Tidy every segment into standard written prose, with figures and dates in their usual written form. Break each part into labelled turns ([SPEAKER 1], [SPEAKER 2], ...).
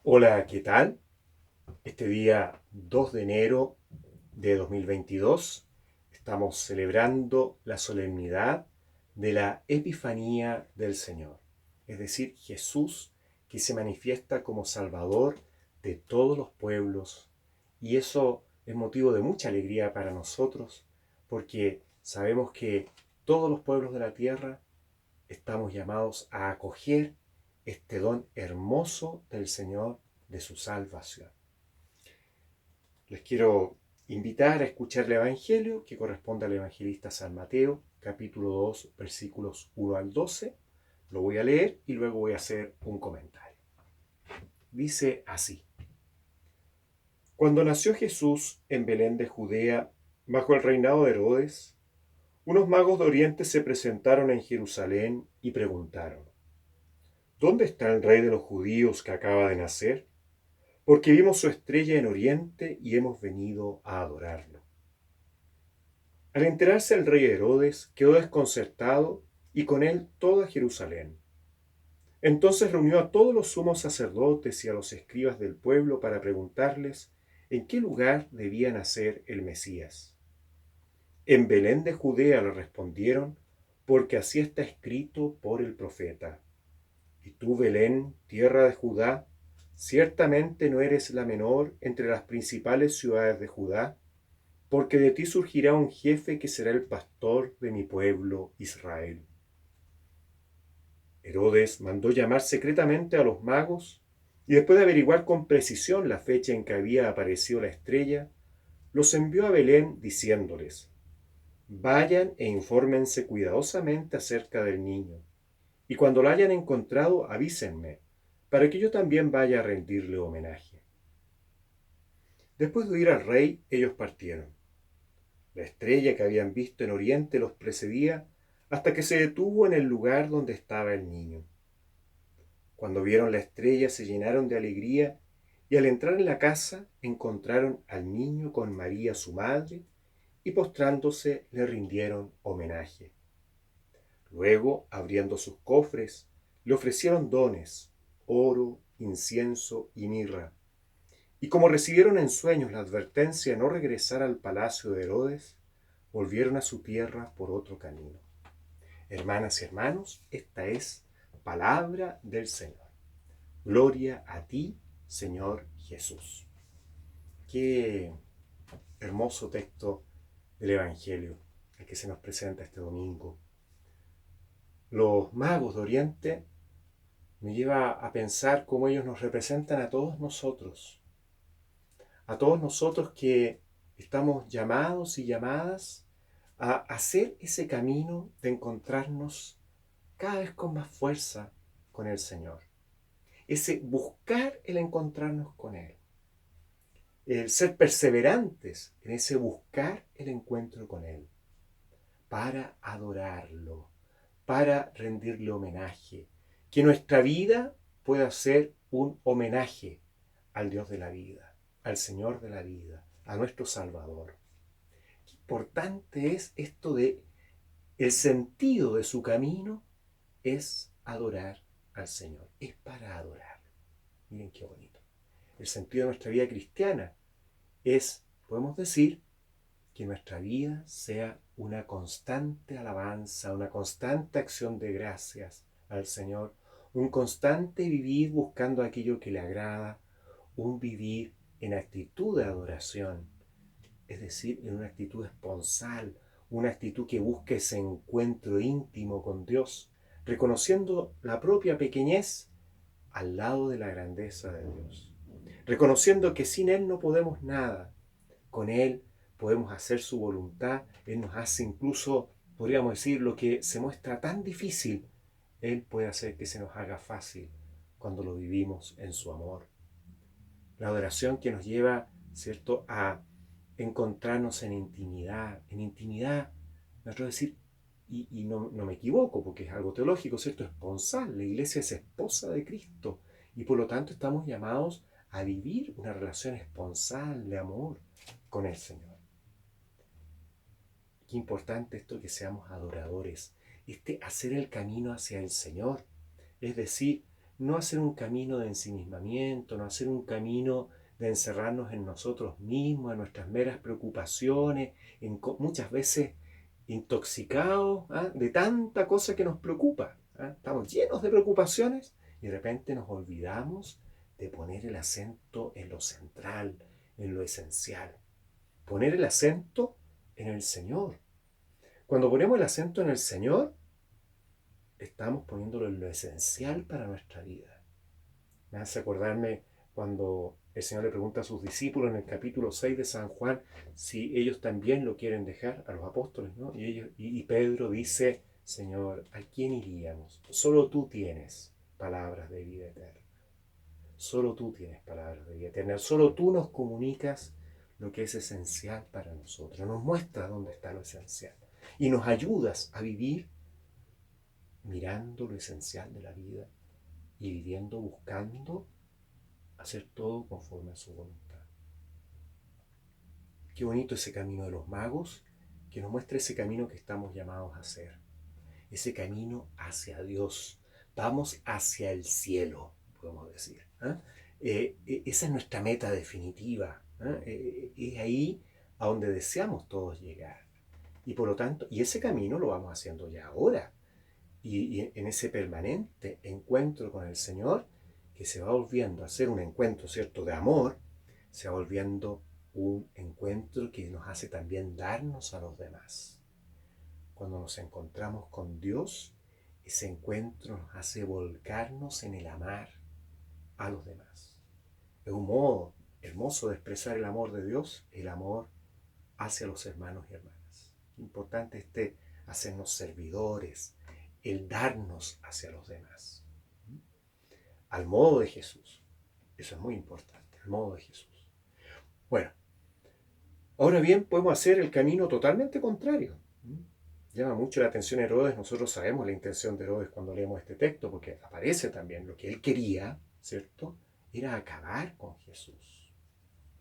[SPEAKER 1] Hola, ¿qué tal? Este día 2 de enero de 2022 estamos celebrando la solemnidad de la Epifanía del Señor, es decir, Jesús que se manifiesta como Salvador de todos los pueblos. Y eso es motivo de mucha alegría para nosotros porque sabemos que todos los pueblos de la tierra estamos llamados a acoger este don hermoso del Señor de su salvación. Les quiero invitar a escuchar el Evangelio que corresponde al evangelista San Mateo, capítulo 2, versículos 1 al 12. Lo voy a leer y luego voy a hacer un comentario. Dice así: Cuando nació Jesús en Belén de Judea, bajo el reinado de Herodes, unos magos de Oriente se presentaron en Jerusalén y preguntaron: ¿Dónde está el rey de los judíos que acaba de nacer? Porque vimos su estrella en Oriente y hemos venido a adorarlo. Al enterarse el rey Herodes, quedó desconcertado y con él toda Jerusalén. Entonces reunió a todos los sumos sacerdotes y a los escribas del pueblo para preguntarles en qué lugar debía nacer el Mesías. En Belén de Judea le respondieron, porque así está escrito por el profeta. Y tú, Belén, tierra de Judá, ciertamente no eres la menor entre las principales ciudades de Judá, porque de ti surgirá un jefe que será el pastor de mi pueblo Israel. Herodes mandó llamar secretamente a los magos y después de averiguar con precisión la fecha en que había aparecido la estrella, los envió a Belén diciéndoles: Vayan e infórmense cuidadosamente acerca del niño, y cuando lo hayan encontrado avísenme, para que yo también vaya a rendirle homenaje. Después de oír al rey, ellos partieron. La estrella que habían visto en Oriente los precedía hasta que se detuvo en el lugar donde estaba el niño. Cuando vieron la estrella se llenaron de alegría y al entrar en la casa encontraron al niño con María su madre y postrándose le rindieron homenaje. Luego, abriendo sus cofres, le ofrecieron dones, oro, incienso y mirra. Y como recibieron en sueños la advertencia de no regresar al palacio de Herodes, volvieron a su tierra por otro camino. Hermanas y hermanos, esta es palabra del Señor. Gloria a ti, Señor Jesús. Qué hermoso texto del Evangelio el que se nos presenta este domingo. Los magos de Oriente me lleva a pensar cómo ellos nos representan a todos nosotros que estamos llamados y llamadas a hacer ese camino de encontrarnos cada vez con más fuerza con el Señor. Ese buscar el encontrarnos con Él. El ser perseverantes en ese buscar el encuentro con Él. Para adorarlo, para rendirle homenaje. Que nuestra vida pueda ser un homenaje al Dios de la vida, al Señor de la vida, a nuestro Salvador. Qué importante es esto de el sentido de su camino es adorar al Señor, es para adorar. Miren qué bonito. El sentido de nuestra vida cristiana es, podemos decir, que nuestra vida sea una constante alabanza, una constante acción de gracias al Señor, un constante vivir buscando aquello que le agrada, un vivir en actitud de adoración, es decir, en una actitud esponsal, una actitud que busque ese encuentro íntimo con Dios, reconociendo la propia pequeñez al lado de la grandeza de Dios, reconociendo que sin Él no podemos nada, con Él podemos hacer su voluntad, Él nos hace incluso, podríamos decir, lo que se muestra tan difícil, Él puede hacer que se nos haga fácil cuando lo vivimos en su amor. La adoración que nos lleva, ¿cierto?, a encontrarnos en intimidad, nosotros decir, y no me equivoco porque es algo teológico, ¿cierto? Esponsal, la iglesia es esposa de Cristo y por lo tanto estamos llamados a vivir una relación esponsal de amor con el Señor. Qué importante esto que seamos adoradores, hacer el camino hacia el Señor, es decir, no hacer un camino de ensimismamiento, no hacer un camino de encerrarnos en nosotros mismos, en nuestras meras preocupaciones, muchas veces intoxicados, ¿ah?, de tanta cosa que nos preocupa, ¿ah? Estamos llenos de preocupaciones y de repente nos olvidamos de poner el acento en lo central, en lo esencial. Poner el acento en el Señor. Cuando ponemos el acento en el Señor, estamos poniéndolo en lo esencial para nuestra vida. Me hace acordarme cuando el Señor le pregunta a sus discípulos en el capítulo 6 de San Juan si ellos también lo quieren dejar, a los apóstoles, ¿no? Y Pedro dice: Señor, ¿a quién iríamos? Solo tú tienes palabras de vida eterna. Solo tú tienes palabras de vida eterna. Solo tú nos comunicas lo que es esencial para nosotros. Nos muestras dónde está lo esencial. Y nos ayudas a vivir mirando lo esencial de la vida y viviendo, buscando hacer todo conforme a su voluntad. Qué bonito ese camino de los magos, que nos muestra ese camino que estamos llamados a hacer. Ese camino hacia Dios. Vamos hacia el cielo, podemos decir. Esa es nuestra meta definitiva. Es ahí a donde deseamos todos llegar. Y por lo tanto, y ese camino lo vamos haciendo ya ahora. Y en ese permanente encuentro con el Señor, que se va volviendo a ser un encuentro, ¿cierto?, de amor, se va volviendo un encuentro que nos hace también darnos a los demás. Cuando nos encontramos con Dios, ese encuentro nos hace volcarnos en el amar a los demás. Es un modo hermoso de expresar el amor de Dios, el amor hacia los hermanos y hermanas. Importante hacernos servidores, el darnos hacia los demás. Al modo de Jesús. Eso es muy importante, el modo de Jesús. Bueno, ahora bien, podemos hacer el camino totalmente contrario. Llama mucho la atención Herodes. Nosotros sabemos la intención de Herodes cuando leemos este texto, porque aparece también lo que él quería, ¿cierto? Era acabar con Jesús.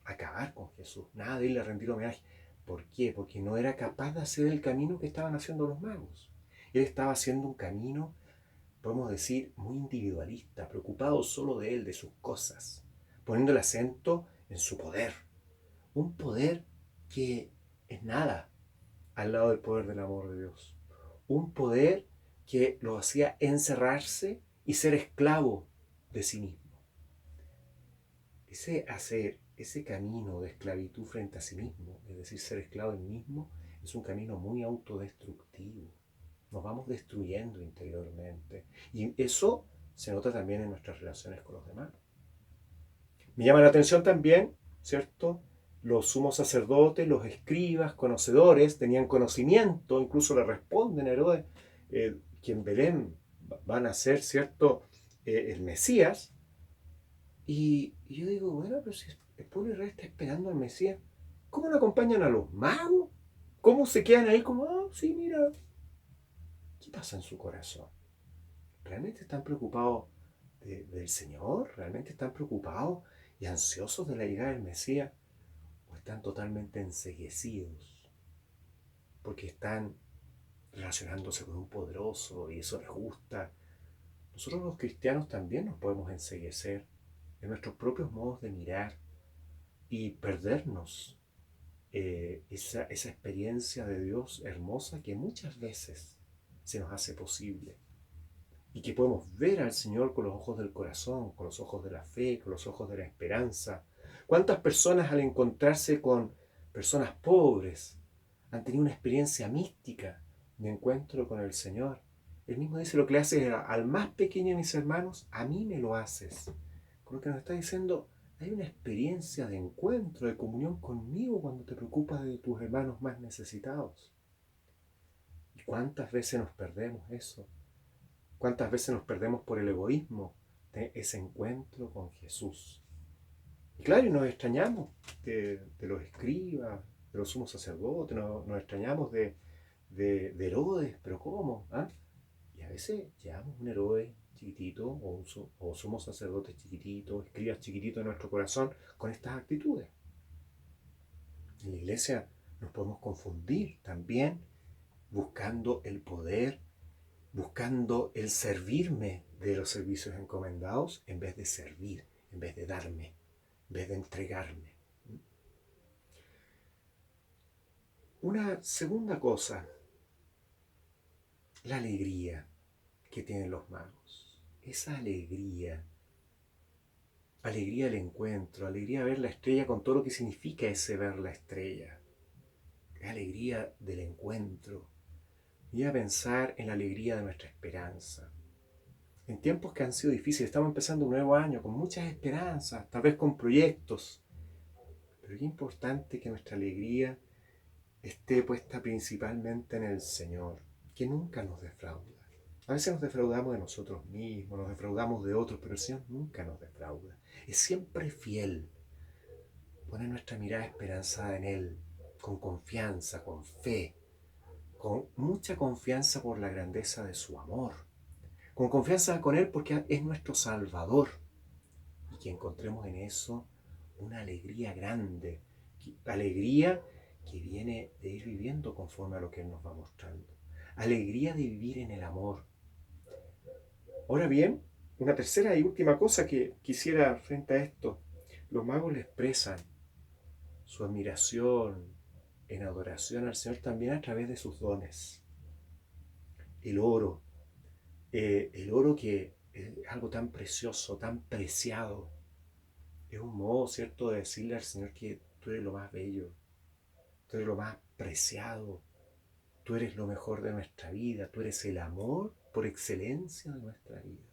[SPEAKER 1] Acabar con Jesús. Nada de irle a rendir homenaje. ¿Por qué? Porque no era capaz de hacer el camino que estaban haciendo los magos. Él estaba haciendo un camino, podemos decir, muy individualista, preocupado solo de él, de sus cosas, poniendo el acento en su poder. Un poder que es nada al lado del poder del amor de Dios. Un poder que lo hacía encerrarse y ser esclavo de sí mismo. Ese camino de esclavitud frente a sí mismo, es decir, ser esclavo del mismo, es un camino muy autodestructivo. Nos vamos destruyendo interiormente. Y eso se nota también en nuestras relaciones con los demás. Me llama la atención también, ¿cierto? Los sumos sacerdotes, los escribas, conocedores, tenían conocimiento, incluso le responden a Herodes, que en Belén van a ser, ¿cierto?, el Mesías. Y yo digo, bueno, pero si el pueblo de Israel está esperando al Mesías, ¿cómo no acompañan a los magos? ¿Cómo se quedan ahí como, sí, mira? ¿Qué pasa en su corazón? ¿Realmente están preocupados del Señor? ¿Realmente están preocupados y ansiosos de la llegada del Mesías? ¿O están totalmente enceguecidos porque están relacionándose con un poderoso y eso les gusta? Nosotros los cristianos también nos podemos enceguecer en nuestros propios modos de mirar y perdernos esa experiencia de Dios hermosa que muchas veces se nos hace posible y que podemos ver al Señor con los ojos del corazón, con los ojos de la fe, con los ojos de la esperanza. ¿Cuántas personas al encontrarse con personas pobres han tenido una experiencia mística de encuentro con el Señor? Él mismo dice: lo que le haces al más pequeño de mis hermanos, a mí me lo haces. Con lo que nos está diciendo, hay una experiencia de encuentro, de comunión conmigo cuando te preocupas de tus hermanos más necesitados. ¿Y cuántas veces nos perdemos eso? ¿Cuántas veces nos perdemos por el egoísmo de ese encuentro con Jesús? Y claro, y nos extrañamos de los escribas, de los sumos sacerdotes, nos extrañamos de Herodes, pero ¿cómo? Y a veces llevamos un Herodes chiquitito o somos sacerdotes chiquititos, escribas chiquititos en nuestro corazón con estas actitudes. En la iglesia nos podemos confundir también buscando el poder, buscando el servirme de los servicios encomendados en vez de servir, en vez de darme, en vez de entregarme. Una segunda cosa, la alegría que tienen los magos. Esa alegría del encuentro, alegría de ver la estrella con todo lo que significa ese ver la estrella, la alegría del encuentro. Y a pensar en la alegría de nuestra esperanza. En tiempos que han sido difíciles, estamos empezando un nuevo año con muchas esperanzas, tal vez con proyectos, pero es importante que nuestra alegría esté puesta principalmente en el Señor, que nunca nos defrauda. A veces nos defraudamos de nosotros mismos, nos defraudamos de otros, pero el Señor nunca nos defrauda. Es siempre fiel. Poner nuestra mirada esperanzada en Él, con confianza, con fe, con mucha confianza por la grandeza de su amor, con confianza con Él porque es nuestro Salvador, y que encontremos en eso una alegría grande, alegría que viene de ir viviendo conforme a lo que Él nos va mostrando, alegría de vivir en el amor. Ahora bien, una tercera y última cosa que quisiera frente a esto, los magos le expresan su admiración en adoración al Señor también a través de sus dones. El oro que es algo tan precioso, tan preciado, es un modo, ¿cierto?, de decirle al Señor que tú eres lo más bello, tú eres lo más preciado, tú eres lo mejor de nuestra vida, tú eres el amor por excelencia de nuestra vida.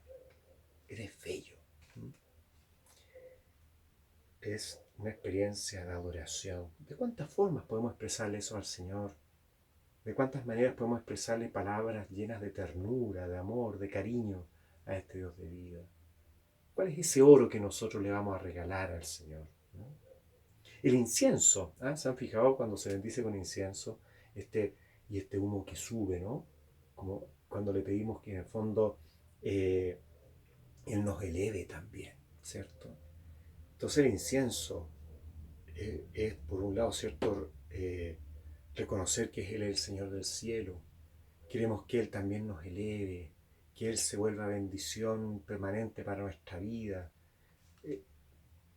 [SPEAKER 1] Eres bello. Es una experiencia de adoración. ¿De cuántas formas podemos expresarle eso al Señor? ¿De cuántas maneras podemos expresarle palabras llenas de ternura, de amor, de cariño a este Dios de vida? ¿Cuál es ese oro que nosotros le vamos a regalar al Señor? ¿No? El incienso, ¿ah? ¿Se han fijado cuando se bendice con incienso? Y este humo que sube, ¿no? Como cuando le pedimos que en el fondo Él nos eleve también, ¿cierto? Entonces el incienso es por un lado, ¿cierto? Reconocer que es Él el Señor del cielo. Queremos que Él también nos eleve, que Él se vuelva bendición permanente para nuestra vida.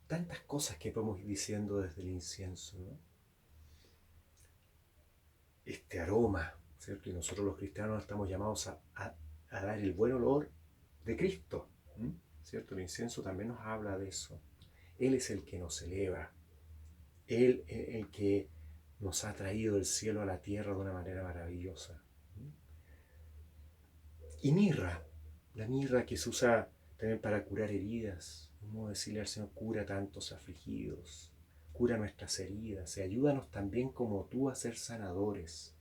[SPEAKER 1] Tantas cosas que podemos ir diciendo desde el incienso, ¿no? Este aroma, ¿cierto? Y nosotros los cristianos estamos llamados a dar el buen olor de Cristo, ¿cierto? El incienso también nos habla de eso. Él es el que nos eleva, Él es el que nos ha traído del cielo a la tierra de una manera maravillosa. Y mirra, la mirra que se usa también para curar heridas, como decirle al Señor, cura tantos afligidos, cura nuestras heridas, y ayúdanos también como tú a ser sanadores,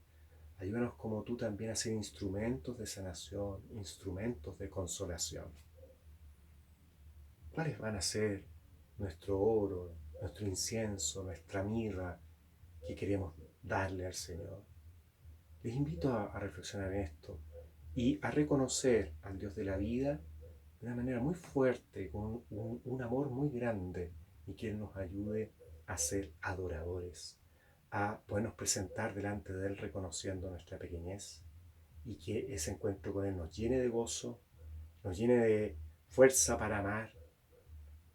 [SPEAKER 1] ayúdanos como tú también a ser instrumentos de sanación, instrumentos de consolación. ¿Cuáles van a ser nuestro oro, nuestro incienso, nuestra mirra que queremos darle al Señor? Les invito a reflexionar en esto y a reconocer al Dios de la vida de una manera muy fuerte, con un amor muy grande, y que Él nos ayude a ser adoradores, a podernos presentar delante de Él reconociendo nuestra pequeñez, y que ese encuentro con Él nos llene de gozo, nos llene de fuerza para amar,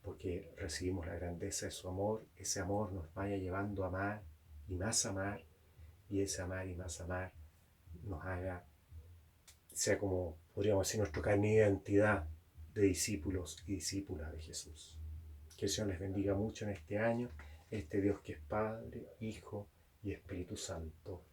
[SPEAKER 1] porque recibimos la grandeza de su amor, ese amor nos vaya llevando a amar y más amar, y ese amar y más amar nos haga, sea como podríamos decir, nuestro carnet de identidad de discípulos y discípulas de Jesús. Que el Señor les bendiga mucho en este año, este Dios que es Padre, Hijo y Espíritu Santo.